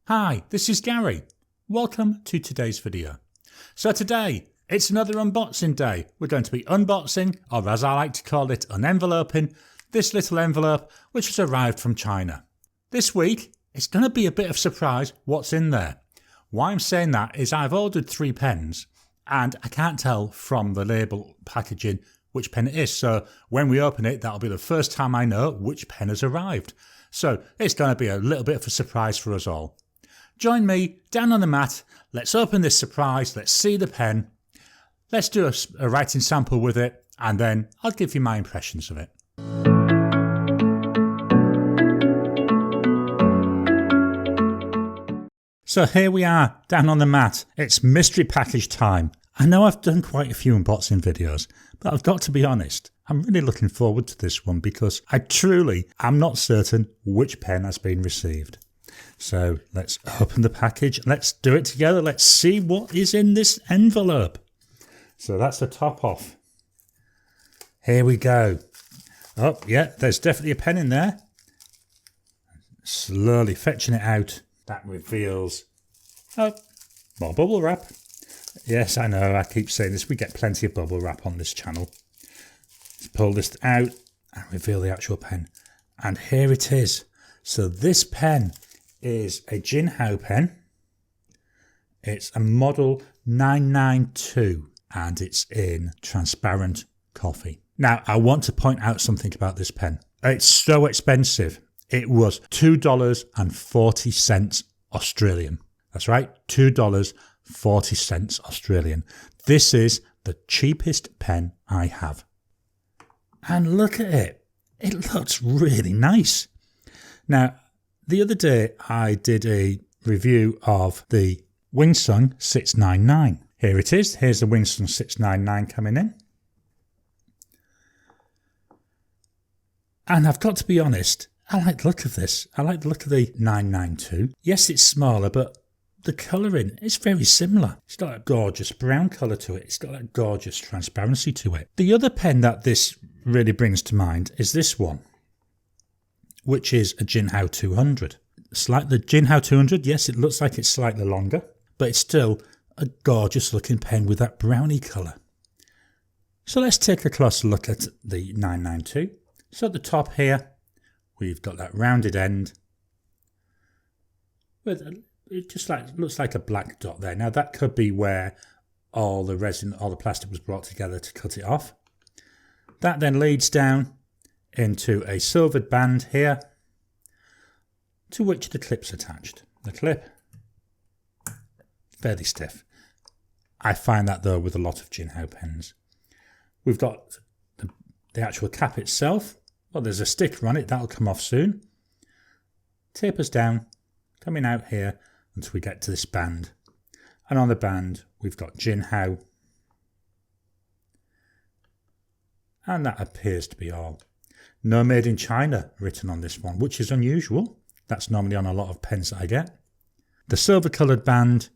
Hi, this is Gary. Welcome to today's video. So today, it's another unboxing day. We're going to be unboxing, or as I like to call it, unenveloping, this little envelope which has arrived from China. This week, it's going to be a bit of surprise what's in there. Why I'm saying that is I've ordered 3 pens and I can't tell from the label packaging which pen it is. So when we open it, that'll be the first time I know which pen has arrived. So it's going to be a little bit of a surprise for us all. Join me down on the mat, let's open this surprise, let's see the pen, let's do a writing sample with it, and then I'll give you my impressions of it. So here we are, down on the mat, it's mystery package time. I know I've done quite a few unboxing videos, but I've got to be honest, I'm really looking forward to this one because I truly am not certain which pen has been received. So let's open the package, let's do it together, let's see what is in this envelope. So that's the top off. Here we go. Oh yeah, there's definitely a pen in there. Slowly fetching it out. That reveals, oh, more bubble wrap. Yes, I know, I keep saying this, we get plenty of bubble wrap on this channel. Let's pull this out and reveal the actual pen. And here it is. So this pen is a Jinhao pen. It's a model 992 and it's in transparent coffee. Now I want to point out something about this pen. It's so expensive. It was $2.40 Australian. That's right, $2.40 Australian. This is the cheapest pen I have. And look at it. It looks really nice. Now, the other day I did a review of the Winsung 699. Here it is. Here's the Winsung 699 coming in. And I've got to be honest, I like the look of this. I like the look of the 992. Yes, it's smaller, but the colouring is very similar. It's got a gorgeous brown colour to it. It's got that gorgeous transparency to it. The other pen that this really brings to mind is this one, which is a Jinhao 200. The Jinhao 200, yes, it looks like it's slightly longer, but it's still a gorgeous looking pen with that brownie colour. So let's take a closer look at the 992. So at the top here, we've got that rounded end with it just looks like a black dot there. Now that could be where all the resin, all the plastic was brought together to cut it off. That then leads down into a silvered band here to which the clip's attached. The clip, fairly stiff. I find that though with a lot of Jinhao pens. We've got the actual cap itself. Well, there's a sticker on it, that'll come off soon. Tapers down, coming out here until we get to this band. And on the band, we've got Jinhao. And that appears to be all. No made in China written on this one, which is unusual. That's normally on a lot of pens that I get. The silver coloured band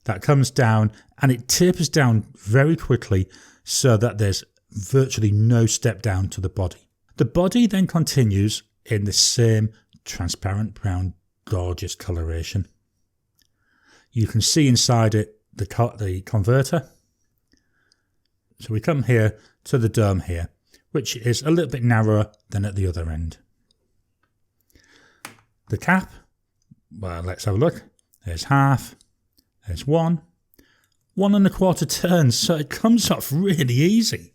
that comes down and it tapers down very quickly so that there's virtually no step down to the body. The body then continues in the same transparent brown gorgeous coloration. You can see inside it the converter. So we come here to the dome here, which is a little bit narrower than at the other end. The cap, well, let's have a look. There's half, there's 1 1¼ turns, so it comes off really easy.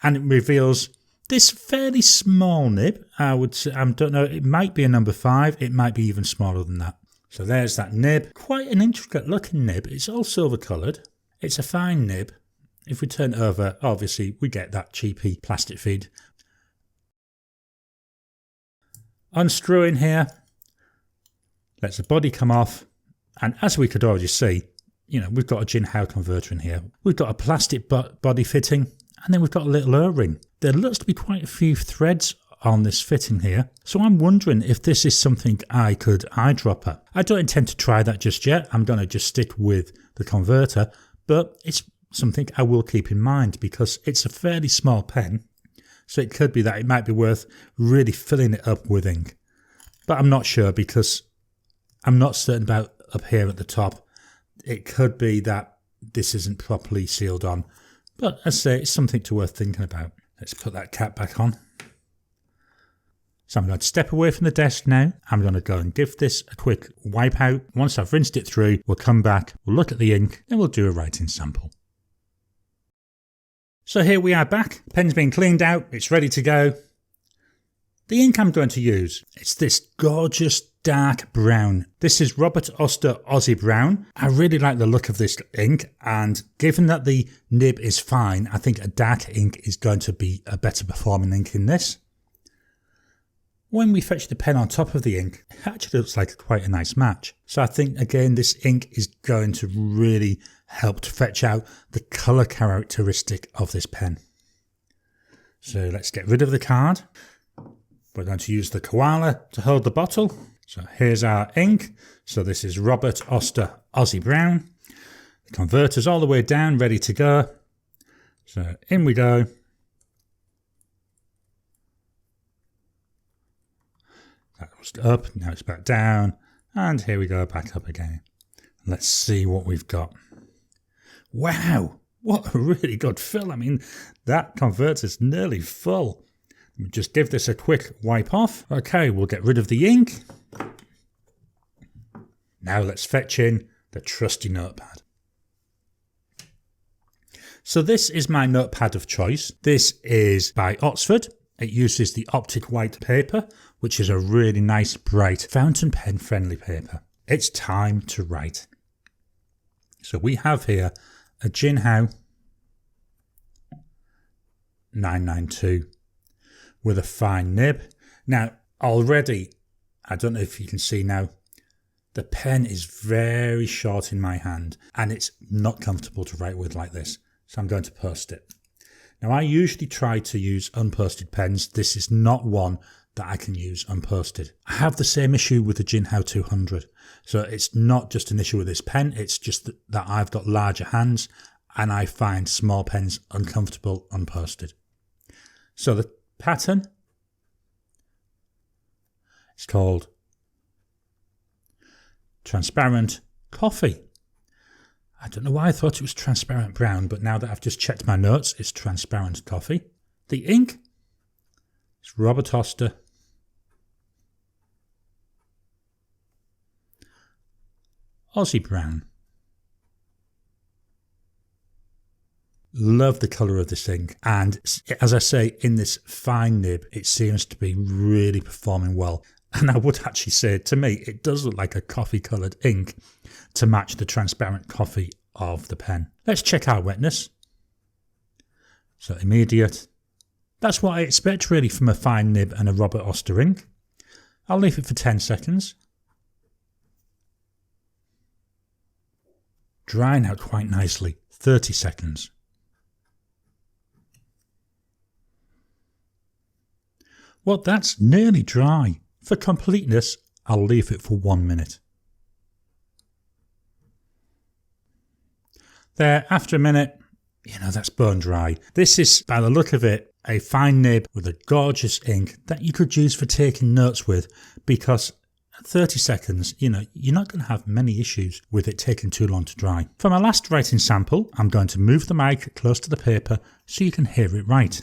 And it reveals this fairly small nib. I would say, I don't know, it might be a number 5, it might be even smaller than that. So there's that nib, quite an intricate looking nib. It's all silver coloured. It's a fine nib. If we turn it over, obviously we get that cheapy plastic feed. Unscrewing here, lets the body come off, and as we could already see, you know, we've got a Jinhao converter in here. We've got a plastic body fitting, and then we've got a little O-ring. There looks to be quite a few threads on this fitting here, so I'm wondering if this is something I could eyedropper. I don't intend to try that just yet. I'm going to just stick with the converter, but it's something I will keep in mind because it's a fairly small pen, so it could be that it might be worth really filling it up with ink. But I'm not sure because I'm not certain about up here at the top. It could be that this isn't properly sealed on, but as I say, it's something worth thinking about. Let's put that cap back on. So I'm going to step away from the desk now. I'm going to go and give this a quick wipe out. Once I've rinsed it through, we'll come back, we'll look at the ink, then we'll do a writing sample. So here we are back. Pen's been cleaned out, it's ready to go. The ink I'm going to use, it's this gorgeous dark brown. This is Robert Oster Aussie Brown. I really like the look of this ink, and given that the nib is fine, I think a dark ink is going to be a better performing ink in this. When we fetch the pen on top of the ink, it actually looks like quite a nice match. So I think again this ink is going to really help to fetch out the colour characteristic of this pen. So let's get rid of the card. We're going to use the koala to hold the bottle. So here's our ink. So this is Robert Oster Aussie Brown. The converter's all the way down, ready to go. So in we go. That was up, now it's back down, and here we go, back up again. Let's see what we've got. Wow, what a really good fill. I mean, that converter's nearly full. Let me just give this a quick wipe off. Okay, we'll get rid of the ink. Now let's fetch in the trusty notepad. So this is my notepad of choice. This is by Oxford. It uses the optic white paper, which is a really nice, bright, fountain pen friendly paper. It's time to write. So we have here a Jinhao 992 with a fine nib. Now, already, I don't know if you can see now, the pen is very short in my hand and it's not comfortable to write with like this. So I'm going to post it. Now, I usually try to use unposted pens. This is not one that I can use unposted. I have the same issue with the Jinhao 200. So it's not just an issue with this pen, it's just that I've got larger hands and I find small pens uncomfortable unposted. So the pattern is called Transparent Coffee. I don't know why I thought it was transparent brown, but now that I've just checked my notes, it's transparent coffee. The ink is Robert Oster Aussie Brown. Love the colour of this ink, and as I say, in this fine nib, it seems to be really performing well. And I would actually say, to me, it does look like a coffee coloured ink to match the transparent coffee of the pen. Let's check our wetness. So immediate. That's what I expect really from a fine nib and a Robert Oster ink. I'll leave it for 10 seconds. Drying out quite nicely, 30 seconds. Well, that's nearly dry. For completeness, I'll leave it for 1 minute. There, after a minute, that's bone dry. This is, by the look of it, a fine nib with a gorgeous ink that you could use for taking notes with, because at 30 seconds, you're not going to have many issues with it taking too long to dry. For my last writing sample, I'm going to move the mic close to the paper so you can hear it write.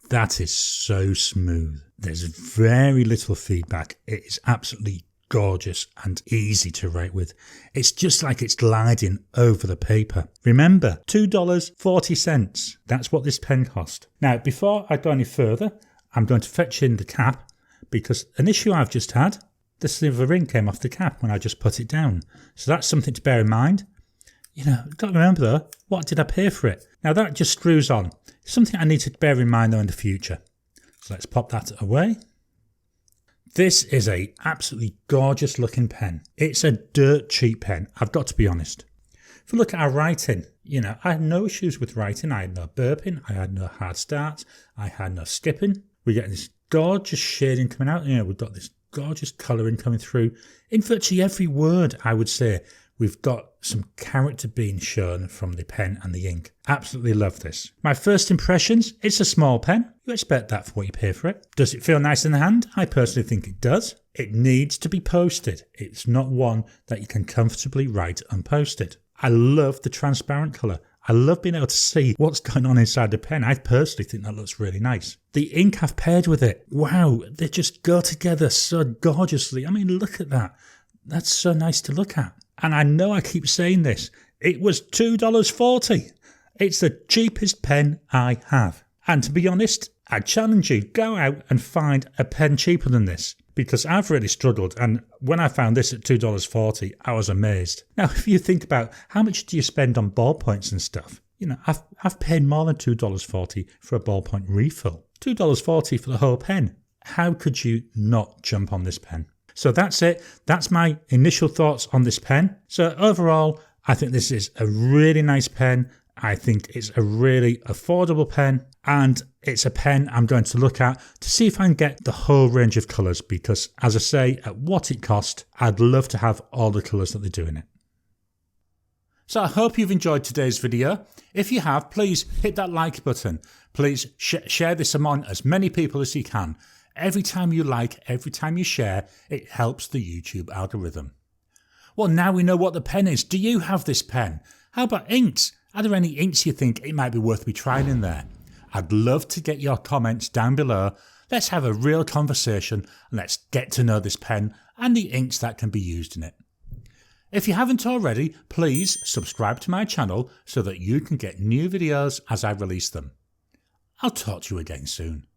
That is so smooth. There's very little feedback. It is absolutely gorgeous and easy to write with. It's just like it's gliding over the paper. Remember, $2.40. That's what this pen cost. Now, before I go any further, I'm going to fetch in the cap, because an issue I've just had, the silver ring came off the cap when I just put it down. So that's something to bear in mind. Got to remember though, what did I pay for it? Now that just screws on. Something I need to bear in mind though in the future. So let's pop that away. This is a absolutely gorgeous looking pen. It's a dirt cheap pen, I've got to be honest. If we look at our writing, You know, I had no issues with writing. I had no burping. I had no hard starts. I had no skipping. We're getting this gorgeous shading coming out. You know, we've got this gorgeous colouring coming through. In virtually every word, I would say, we've got some character being shown from the pen and the ink. Absolutely love this. My first impressions, it's a small pen. You expect that for what you pay for it. Does it feel nice in the hand? I personally think it does. It needs to be posted. It's not one that you can comfortably write unposted. I love the transparent colour. I love being able to see what's going on inside the pen. I personally think that looks really nice. The ink I've paired with it, wow, they just go together so gorgeously. I mean, look at that. That's so nice to look at. And I know I keep saying this, it was $2.40. It's the cheapest pen I have. And to be honest, I challenge you, go out and find a pen cheaper than this, because I've really struggled, and when I found this at $2.40, I was amazed. Now, if you think about how much do you spend on ballpoints and stuff, you know, I've paid more than $2.40 for a ballpoint refill. $2.40 for the whole pen. How could you not jump on this pen? So that's it. That's my initial thoughts on this pen. So overall, I think this is a really nice pen. I think it's a really affordable pen, and it's a pen I'm going to look at to see if I can get the whole range of colours, because as I say, at what it cost, I'd love to have all the colours that they do in it. So I hope you've enjoyed today's video. If you have, please hit that like button. Please share this among as many people as you can. Every time you like, every time you share, it helps the YouTube algorithm. Well, now we know what the pen is. Do you have this pen? How about inks? Are there any inks you think it might be worth me trying in there? I'd love to get your comments down below. Let's have a real conversation and let's get to know this pen and the inks that can be used in it. If you haven't already, please subscribe to my channel so that you can get new videos as I release them. I'll talk to you again soon.